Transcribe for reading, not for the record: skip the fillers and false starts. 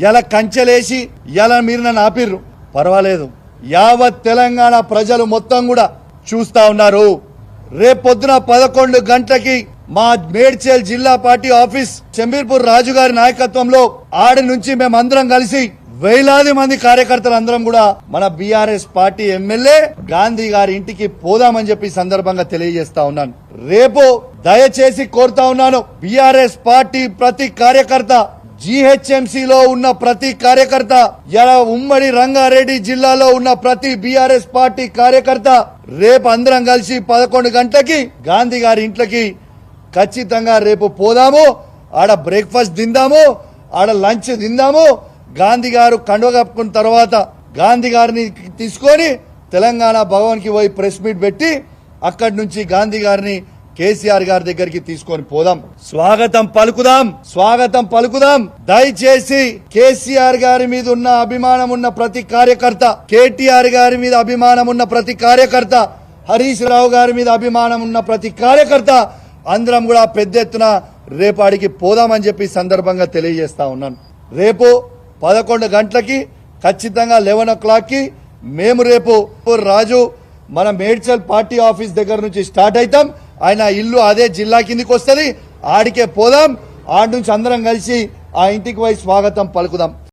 ఇలా కంచెలేసి ఇలా మీరు నన్ను ఆపిర్రు, పర్వాలేదు. యావత్ తెలంగాణ ప్రజలు మొత్తం కూడా చూస్తా ఉన్నారు. రేపొద్దున 11 గంటలకి మా మేడ్చల్ జిల్లా పార్టీ ఆఫీస్ చెంబీర్పూర్ రాజు గారి నాయకత్వంలో ఆడి నుంచి మేమందరం కలిసి వేలాది మంది కార్యకర్తలు అందరం కూడా మన బీఆర్ఎస్ పార్టీ ఎమ్మెల్యే గాంధీ గారి ఇంటికి పోదామని చెప్పి సందర్భంగా తెలియజేస్తా ఉన్నాను. రేపు దయచేసి కోరుతా ఉన్నాను, బీఆర్ఎస్ పార్టీ ప్రతి కార్యకర్త, జీహెచ్ఎంసీలో ఉన్న ప్రతి కార్యకర్త, ఇలా ఉమ్మడి రంగారెడ్డి జిల్లాలో ఉన్న ప్రతి బీఆర్ఎస్ పార్టీ కార్యకర్త రేపు అందరం కలిసి 11 గంటలకి గాంధీ గారి ఇంట్లోకి ఖచ్చితంగా రేపు పోదాము. ఆడ బ్రేక్ఫాస్ట్ తిందాము, ఆడ లంచ్ తిందాము. గాంధీ గారు కండువ కప్పుకున్న తర్వాత గాంధీ గారిని తీసుకొని తెలంగాణ భవన్ కి పోయి ప్రెస్ మీట్ పెట్టి అక్కడి నుంచి గాంధీ గారిని కేసీఆర్ గారి దగ్గరికి తీసుకొని పోదాం. స్వాగతం పలుకుదాం. దయచేసి కేసీఆర్ గారి మీద ఉన్న అభిమానం ఉన్న ప్రతి కార్యకర్త, కేటీఆర్ గారి మీద అభిమానం ఉన్న ప్రతి కార్యకర్త, హరీష్ రావు గారి మీద అభిమానం ఉన్న ప్రతి కార్యకర్త అందరం కూడా పెద్ద ఎత్తున రేపాడికి పోదామని చెప్పి సందర్భంగా తెలియజేస్తా ఉన్నాను. రేపు 11 గంటలకి ఖచ్చితంగా 11 o'clockకి మేము రేపు రాజు మన మేడ్చల్ పార్టీ ఆఫీస్ దగ్గర నుంచి స్టార్ట్ అవుతాం. ఆయన ఇల్లు అదే జిల్లా కిందికి వస్తుంది, ఆడికే పోదాం. ఆడి నుంచి అందరం కలిసి ఆ ఇంటికి పోయి స్వాగతం పలుకుదాం.